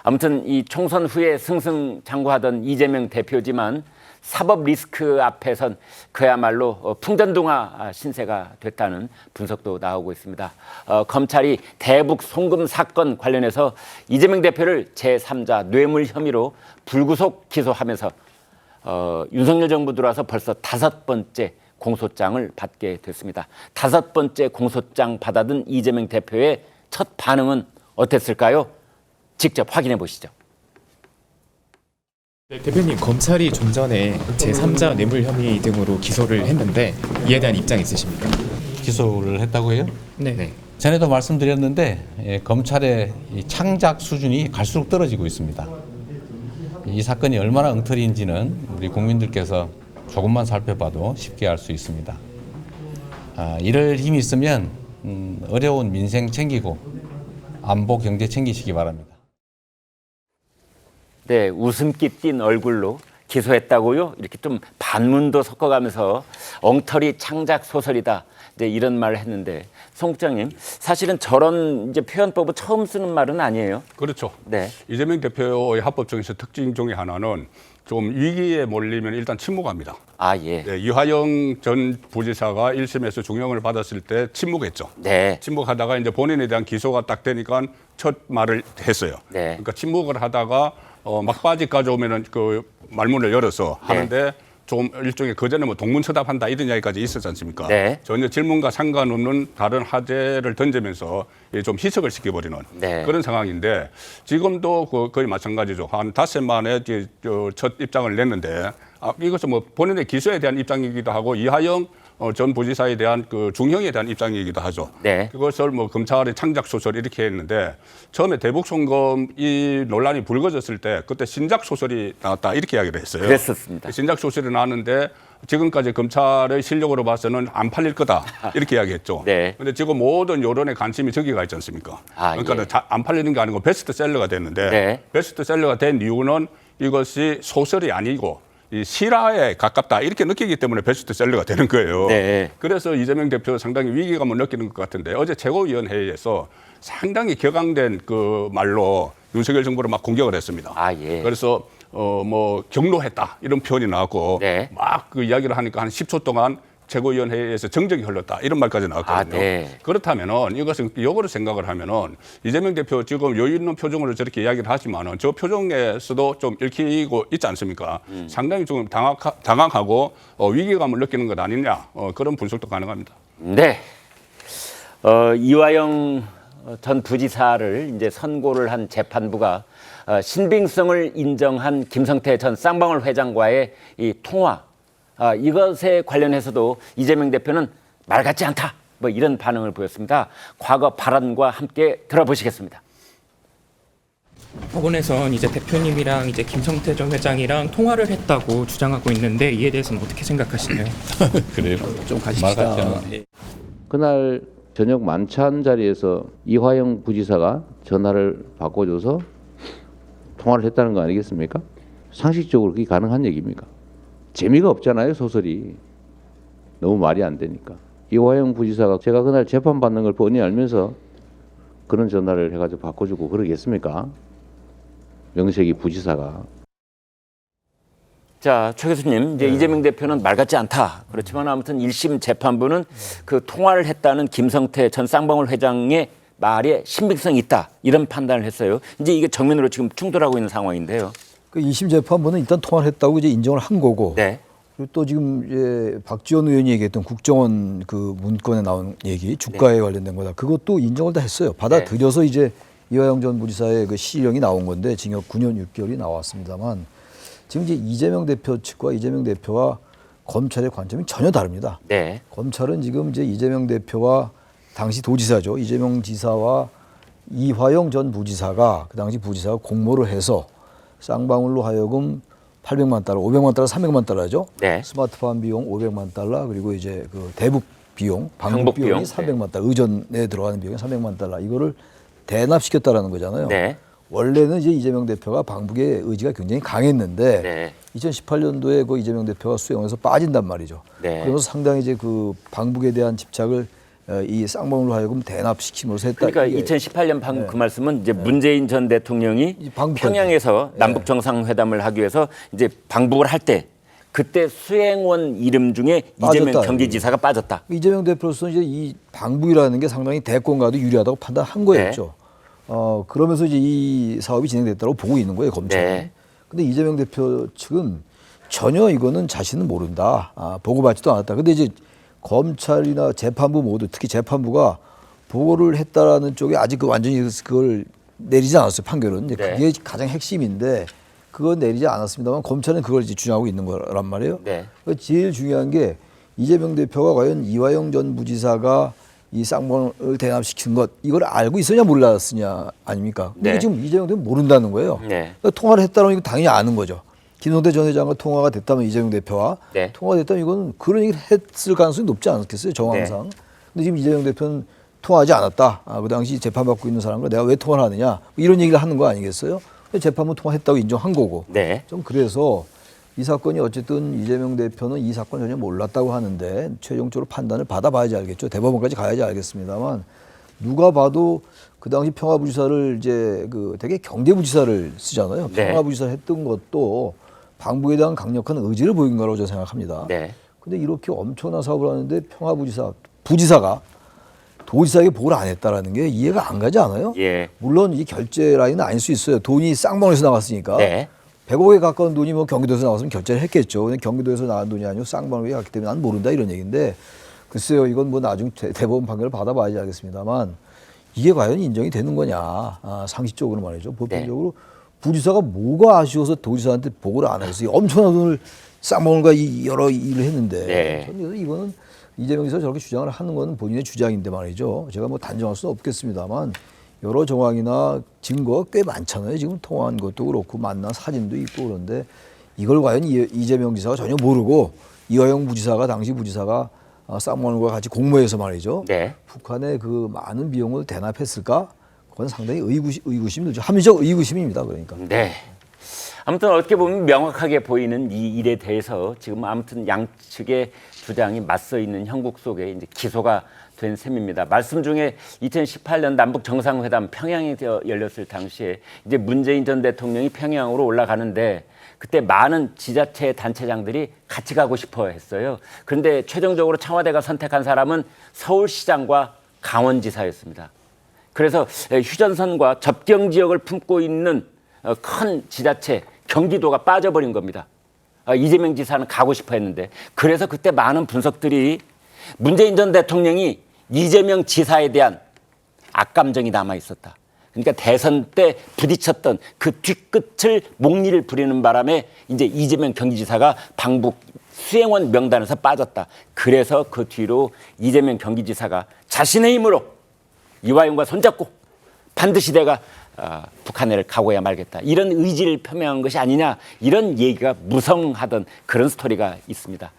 아무튼 이 총선 후에 승승장구하던 이재명 대표지만 사법 리스크 앞에선 그야말로 풍전등화 신세가 됐다는 분석도 나오고 있습니다. 검찰이 대북 송금 사건 관련해서 이재명 대표를 제3자 뇌물 혐의로 불구속 기소하면서 윤석열 정부 들어와서 벌써 5번째 공소장을 받게 됐습니다. 5번째 공소장 받아든 이재명 대표의 첫 반응은 어땠을까요? 직접 확인해 보시죠. 네, 대표님, 검찰이 좀 전에 제3자 뇌물 혐의 등으로 기소를 했는데 이에 대한 입장 있으십니까? 기소를 했다고 해요? 네. 전에도 말씀드렸는데 검찰의 이 창작 수준이 갈수록 떨어지고 있습니다. 이 사건이 얼마나 엉터리인지는 우리 국민들께서 조금만 살펴봐도 쉽게 알 수 있습니다. 이럴 힘이 있으면 어려운 민생 챙기고 안보 경제 챙기시기 바랍니다. 네, 웃음기 띤 얼굴로 기소했다고요? 이렇게 좀 반문도 섞어가면서 엉터리 창작 소설이다. 이제 이런 말을 했는데, 송 국장님, 사실은 저런 이제 표현법을 처음 쓰는 말은 아니에요. 그렇죠. 네. 이재명 대표의 합법적인 특징 중에 하나는 좀 위기에 몰리면 일단 침묵합니다. 아, 예. 네, 이화영 전 부지사가 1심에서 중형을 받았을 때 침묵했죠. 네. 침묵하다가 이제 본인에 대한 기소가 딱 되니까 첫 말을 했어요. 네. 그러니까 침묵을 하다가 막바지까지 오면은 그 말문을 열어서 하는데 좀 일종의 그전에 뭐 동문서답한다 이런 이야기까지 있었지 않습니까? 네. 전혀 질문과 상관없는 다른 하재를 던지면서 좀 희석을 시켜버리는 네. 그런 상황인데 지금도 거의 마찬가지죠. 한 닷새 만에 첫 입장을 냈는데 이것은 뭐 본인의 기소에 대한 입장이기도 하고 이하영 전 부지사에 대한 그 중형에 대한 입장이기도 하죠. 네. 그것을 뭐 검찰의 창작 소설 이렇게 했는데 처음에 대북 송금 이 논란이 불거졌을 때 그때 신작 소설이 나왔다 이렇게 이야기를 했어요. 그랬었습니다. 신작 소설이 나왔는데 지금까지 검찰의 실력으로 봐서는 안 팔릴 거다 이렇게 이야기했죠. 네. 그런데 지금 모든 여론의 관심이 저기가 있지 않습니까? 그러니까 예. 안 팔리는 게 아니고 베스트셀러가 됐는데 네. 베스트셀러가 된 이유는 이것이 소설이 아니고 이 실화에 가깝다 이렇게 느끼기 때문에 베스트셀러가 되는 거예요. 네. 그래서 이재명 대표 상당히 위기감을 느끼는 것 같은데 어제 최고위원회의에서 상당히 격앙된 그 말로 윤석열 정부를 막 공격을 했습니다. 아, 예. 그래서 뭐 경로했다 이런 표현이 나왔고 네. 막 그 이야기를 하니까 한 10초 동안 최고위원회의에서 정적이 흘렀다 이런 말까지 나왔거든요. 네. 그렇다면은 이것은 역으로 생각을 하면은 이재명 대표 지금 여유 있는 표정으로 저렇게 이야기를 하지만은 저 표정에서도 좀 읽히고 있지 않습니까? 상당히 좀 당황하고 위기감을 느끼는 것 아니냐 그런 분석도 가능합니다. 네. 이화영 전 부지사를 이제 선고를 한 재판부가 신빙성을 인정한 김성태 전 쌍방울 회장과의 이 통화 이것에 관련해서도 이재명 대표는 말 같지 않다 뭐 이런 반응을 보였습니다. 과거 발언과 함께 들어보시겠습니다. 법원에선 이제 대표님이랑 이제 김성태 전 회장이랑 통화를 했다고 주장하고 있는데 이에 대해서는 어떻게 생각하시나요? 그래요? 좀 가십시다. 그날 저녁 만찬 자리에서 이화영 부지사가 전화를 바꿔줘서 통화를 했다는 거 아니겠습니까? 상식적으로 그게 가능한 얘기입니까? 재미가 없잖아요, 소설이. 너무 말이 안 되니까. 이화영 부지사가 제가 그날 재판받는 걸 뻔히 알면서 그런 전화를 해가지고 바꿔주고 그러겠습니까? 명색이 부지사가. 자, 최 교수님, 이제 이재명 대표는 말 같지 않다. 그렇지만 아무튼 1심 재판부는 그 통화를 했다는 김성태 전 쌍방울 회장의 말에 신빙성이 있다. 이런 판단을 했어요. 이제 이게 정면으로 지금 충돌하고 있는 상황인데요. 그 2심 재판부는 일단 통화를 했다고 이제 인정을 한 거고. 네. 그리고 또 지금 이제 박지원 의원이 얘기했던 국정원 그 문건에 나온 얘기, 주가에 관련된 거다. 그것도 인정을 다 했어요. 받아들여서 이제 이화영 전 부지사의 그 시형이 나온 건데 징역 9년 6개월이 나왔습니다만 지금 이제 이재명 대표 측과 이재명 대표와 검찰의 관점이 전혀 다릅니다. 네. 검찰은 지금 이제 이재명 대표와 당시 도지사죠. 이재명 지사와 이화영 전 부지사가 그 당시 부지사가 공모를 해서 쌍방울로 하여금 800만 달러, 500만 달러, 300만 달러죠. 네. 스마트폰 비용 500만 달러 그리고 이제 그 대북 비용, 방북 방북 비용이 비용. 300만 달러, 의전에 들어가는 비용이 300만 달러 이거를 대납시켰다라는 거잖아요. 네. 원래는 이제 이재명 대표가 방북의 의지가 굉장히 강했는데 네. 2018년도에 그 이재명 대표가 수용해서 빠진단 말이죠. 네. 그러면서 상당히 이제 그 방북에 대한 집착을 이 쌍방울로 하여금 대납시킴으로써 했다. 그러니까 이게 2018년 방금 그 말씀은 이제 문재인 전 대통령이 이 방북할 평양에서 남북 정상회담을 하기 위해서 이제 방북을 할 때 그때 수행원 이름 중에 이재명 빠졌다. 경기지사가 빠졌다. 이재명 대표로서 이제 이 방북이라는 게 상당히 대권과도 유리하다고 판단한 거였죠. 그러면서 이제 이 사업이 진행됐다고 보고 있는 거예요, 검찰은. 네. 근데 이재명 대표 측은 전혀 이거는 자신은 모른다. 보고받지도 않았다. 근데 이제 검찰이나 재판부 모두 특히 재판부가 보고를 했다라는 쪽에 아직 그 완전히 그걸 내리지 않았어요, 판결은. 이제 네. 그게 가장 핵심인데 그건 내리지 않았습니다만 검찰은 그걸 이제 주장하고 있는 거란 말이에요. 네. 그러니까 제일 중요한 게 이재명 대표가 과연 이화영 전 부지사가 이 쌍방울을 대납시킨 것 이걸 알고 있었냐 몰랐느냐 아닙니까? 근데 네. 지금 이재명 대표는 모른다는 거예요. 네. 그러니까 통화를 했다면 이거 당연히 아는 거죠. 김성태 전 회장과 통화가 됐다면 이재명 대표와 네. 통화가 됐다면 이건 그런 얘기를 했을 가능성이 높지 않겠어요, 정황상. 네. 근데 지금 이재명 대표는 통화하지 않았다. 그 당시 재판받고 있는 사람과 내가 왜 통화를 하느냐 뭐 이런 얘기를 하는 거 아니겠어요? 근데 재판부 통화했다고 인정한 거고. 네. 좀 그래서 이 사건이 어쨌든 이재명 대표는 이 사건 전혀 몰랐다고 하는데 최종적으로 판단을 받아봐야지 알겠죠. 대법원까지 가야지 알겠습니다만 누가 봐도 그 당시 평화부지사를 이제 그 되게 경제부지사를 쓰잖아요. 네. 평화부지사를 했던 것도 방북에 대한 강력한 의지를 보인 거라고 저는 생각합니다. 네. 근데 이렇게 엄청난 사업을 하는데 부지사가 도지사에게 보고를 안 했다라는 게 이해가 안 가지 않아요? 예. 물론 이 결제 라인은 아닐 수 있어요. 돈이 쌍방울에서 나왔으니까. 네. 100억에 가까운 돈이 뭐 경기도에서 나왔으면 결제를 했겠죠. 근데 경기도에서 나온 돈이 아니고 쌍방울에 갔기 때문에 난 모른다 이런 얘기인데 글쎄요. 이건 뭐 나중 대법원 판결을 받아봐야지 알겠습니다만 이게 과연 인정이 되는 거냐. 상식적으로 말이죠. 보편적으로 부지사가 뭐가 아쉬워서 도지사한테 보고를 안 하겠어요. 엄청난 돈을 쌍방울과 여러 일을 했는데 네. 저는 이거는 이재명 지사 저렇게 주장을 하는 건 본인의 주장인데 말이죠. 제가 뭐 단정할 수는 없겠습니다만 여러 정황이나 증거가 꽤 많잖아요. 지금 통화한 것도 그렇고 만난 사진도 있고 그런데 이걸 과연 이재명 지사가 전혀 모르고 이화영 부지사가 당시 부지사가 쌍방울과 같이 공모해서 말이죠. 네. 북한에 그 많은 비용을 대납했을까? 그건 상당히 의구심이 들죠. 합리적 의구심입니다. 그러니까. 네. 아무튼 어떻게 보면 명확하게 보이는 이 일에 대해서 지금 아무튼 양측의 주장이 맞서 있는 형국 속에 이제 기소가 된 셈입니다. 말씀 중에 2018년 남북 정상회담 평양에서 열렸을 당시에 이제 문재인 전 대통령이 평양으로 올라가는데 그때 많은 지자체 단체장들이 같이 가고 싶어 했어요. 그런데 최종적으로 청와대가 선택한 사람은 서울시장과 강원지사였습니다. 그래서 휴전선과 접경 지역을 품고 있는 큰 지자체 경기도가 빠져버린 겁니다. 이재명 지사는 가고 싶어 했는데 그래서 그때 많은 분석들이 문재인 전 대통령이 이재명 지사에 대한 악감정이 남아 있었다. 그러니까 대선 때 부딪혔던 그 뒤끝을 목리를 부리는 바람에 이제 이재명 경기지사가 방북 수행원 명단에서 빠졌다. 그래서 그 뒤로 이재명 경기지사가 자신의 힘으로 이화영과 손잡고 반드시 내가 북한을 가고야 말겠다. 이런 의지를 표명한 것이 아니냐. 이런 얘기가 무성하던 그런 스토리가 있습니다.